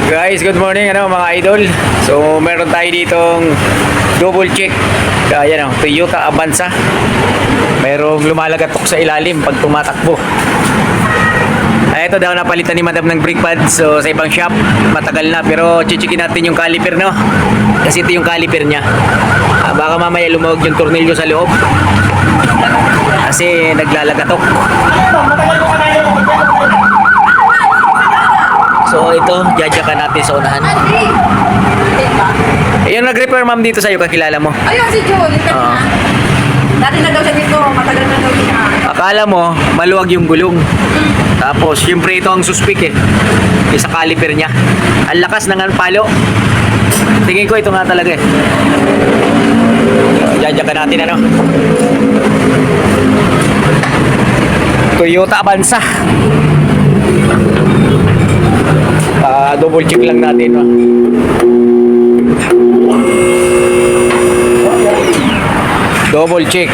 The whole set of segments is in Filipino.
Guys, good morning mga idol. So meron tayo ditong double check. Ayan Toyota Avanza. Merong lumalagatok sa ilalim pag tumatakbo. Ito daw napalitan ni madam ng brake pad. So sa ibang shop, matagal na. Pero chichikin natin yung caliper kasi ito yung caliper niya. Baka mamaya lumawag yung tornilyo sa loob kasi naglalagatok. So ito, jadyakan natin sa unahan. Yung nag-repair ma'am dito sa'yo, kakilala mo? Ayun si June, dati na daw siya dito, matagal na daw siya. Akala mo, maluwag yung gulong. Tapos, syempre ito ang suspik sa caliper niya. Ang lakas ng palo. Tingin ko ito nga talaga Jadyakan natin Toyota Avanza. Double check lang natin Double check.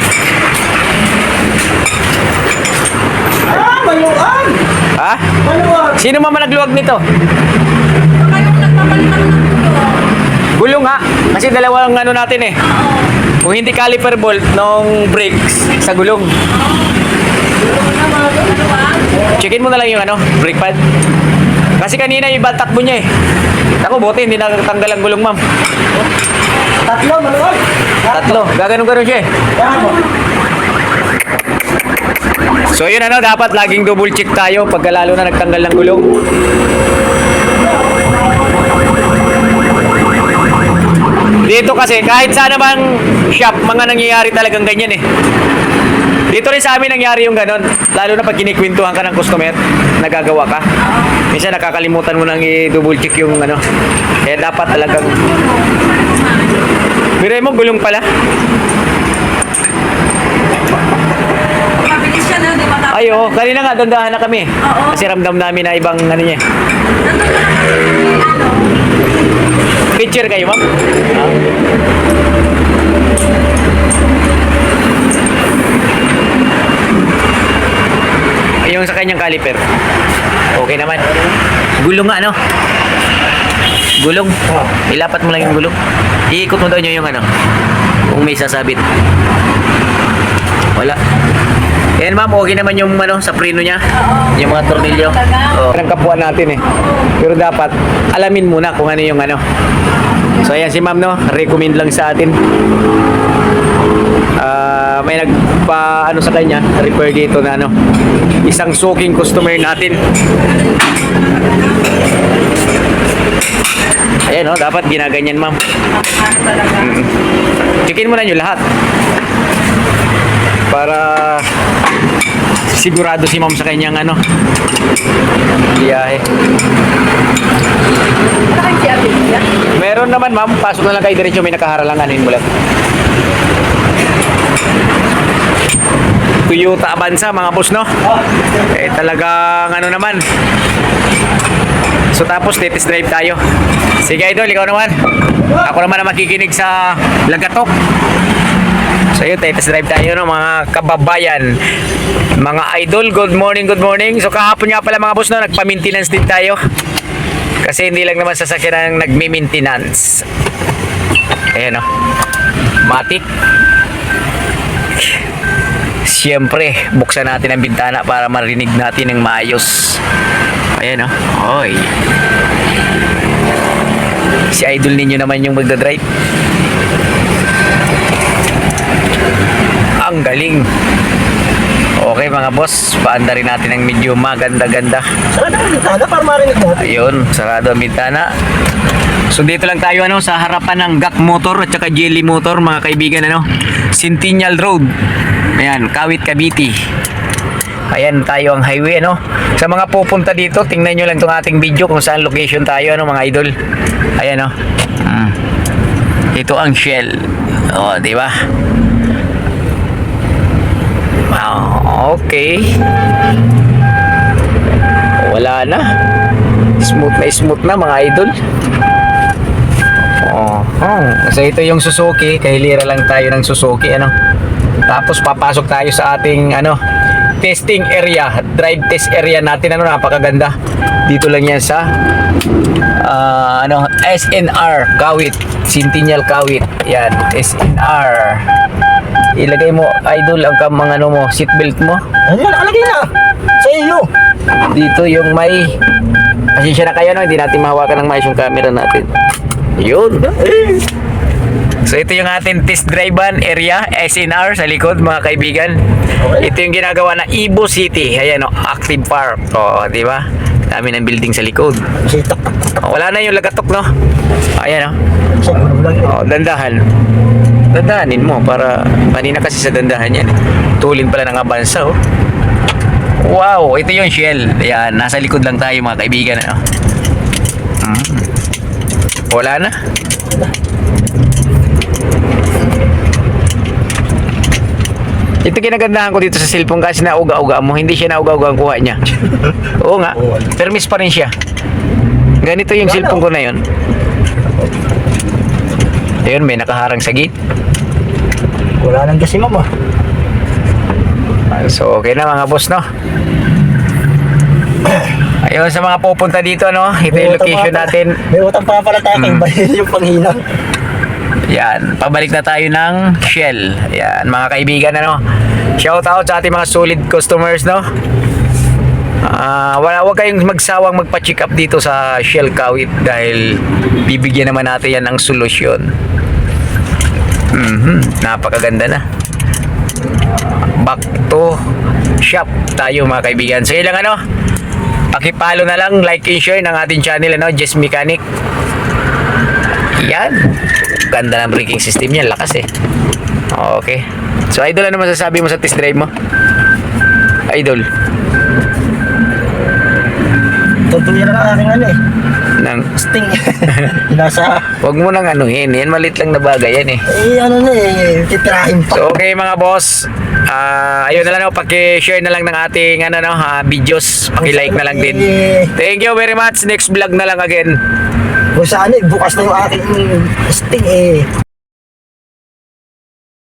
Maluwag! Ha? Maluwag! Sino nagluwag nito? Baka yung nagpapalitan ng Gulong kasi dalawang natin Kung hindi caliper bolt nung brakes sa gulong. Checkin mo na lang yung brake pad. Kasi kanina yung bad takbo niya Ako buti hindi nakatanggal ang gulong ma'am. Tatlo, maluwag! Tatlo. Gaganon-ganon siya So yun dapat laging double check tayo pagka lalo na nagtanggal ng gulong. Dito kasi kahit sana bang shop, mga nangyayari talagang ganyan Dito rin sa amin nangyari yung ganon. Lalo na pag kinikwentuhan ka ng customer, nagagawa ka. Minsan nakakalimutan mo nang i-double check yung Kaya dapat talagang Miray mo, gulong pala. mabilis siya na, di matapos. Ay, kanina nga, dandahan na kami. Oo. Kasi ramdam namin na ibang niya. Nandun ka lang Picture kayo, ma'am? Yung sa kanyang caliper. Okay naman. Gulong nga, Gulong. Ilapat mo lang yung gulong. Iikot mo daw nyo yung kung may sasabit. Wala. Yan ma'am, okay naman yung sa preno niya. Yung mga tornilyo. Ang kapuan natin Pero dapat alamin muna kung ano yung So ayan si ma'am recommend lang sa atin. May nagpa sa kanya, repair dito na isang soaking customer natin. Ayan dapat ginaganyan ma'am. Checkin mo na nyo lahat para sigurado si ma'am sa kanyang biyahe. Meron naman ma'am, pasok na lang kayo diretso, may nakaharalangan mo lang. Toyota Avanza mga boss talagang naman. So tapos test drive tayo. Sige idol, ikaw naman. Ako naman na makikinig sa lagatok. So yun, test drive tayo mga kababayan, mga idol. Good morning, good morning. So kahapon nga pala mga boss nagpa-maintenance din tayo. Kasi hindi lang naman sasakyan ang nagmi-maintenance. Ayan Matic. Siyempre, buksan natin ang bintana para marinig natin ng maayos. Ayan Oy. Si idol ninyo naman yung magdadrive. Ang galing. Okay mga boss, paanda rin natin ang medyo maganda-ganda. Sarado ang bintana para marinig natin. Ayun, sarado ang bintana. So dito lang tayo sa harapan ng GAC Motor at saka Jelly Motor mga kaibigan Centennial Road. Ayan, Kawit, Cavite. Ayan tayo ang highway Sa mga pupunta dito, tingnan nyo lang itong ating video kung saan location tayo mga idol. Ayan Ito ang Shell. Di ba? Okay. Wala na. Smooth na mga idol. So ito yung Suzuki. Kahilira lang tayo ng Suzuki Tapos papasok tayo sa ating testing area, drive test area natin. Ano, napakaganda. Dito lang yan sa SNR Kawit, Centennial Kawit. Yan, SNR. Ilagay mo, idol, ang mga ano mo, seatbelt mo. Ano yan? Nakalagay na. Sa iyo. Dito yung may, pasensya na kayo, no? Hindi natin mahawakan ng maayos yung camera natin. Yun. So ito yung ating test drive-an area, SNR sa likod, mga kaibigan. Ito yung ginagawa na Ibo City. Ayan, no? Active Park. O, di ba? Dami ng building sa likod. Kasi tak. Wala na yung lagatok, no? Ayan, no? Sa gulo lang yun. O, dandahan. Dandahanin mo para kanina kasi sa dandahan yan. Tulin pala ng abansa, oh. Wow, ito yung Shell. Ayan, nasa likod lang tayo, mga kaibigan, ano? Wala na. Ito kinagandahan ko dito sa cellphone kasi nauga-uga mo. Hindi siya nauga-uga ang kuha niya. Oo nga. Permis pa rin siya. Ganito yung cellphone ko na yun. Ayun, may nakaharang sa gate. Wala nang kasi mama. So, okay na mga boss, no? Ayun, sa mga pupunta dito, no? Ito yung location natin. May utang pa pala tayo kay Baril yung panghinang. Yan, pabalik na tayo ng Shell. Yan, mga kaibigan, ano? Shout out sa ating mga solid customers, no? Wag kayong magsawang magpa-check up dito sa Shell Kawit dahil bibigyan naman natin yan ng solusyon. Napakaganda na. Back to shop tayo, mga kaibigan. So yun lang, ano? Pakipalo na lang, like and share ng ating channel, ano? Jess Mechanic. Yan. Ganda ng braking system niya, lakas eh. Okay. So idol, ano masasabi mo sa test drive mo? Idol. Tutuyan na aking ano eh. Nang Sting. Nasa, wag mo nang anuhin. Yan, malit lang na bagay yan eh. ano na eh. Titirahin pa. So okay mga boss. Ayun na lang, no, paki-share na lang ng ating videos. Paki-like na lang din. Thank you very much. Next vlog na lang again. Kung saan eh, bukas na yung aking Sting eh.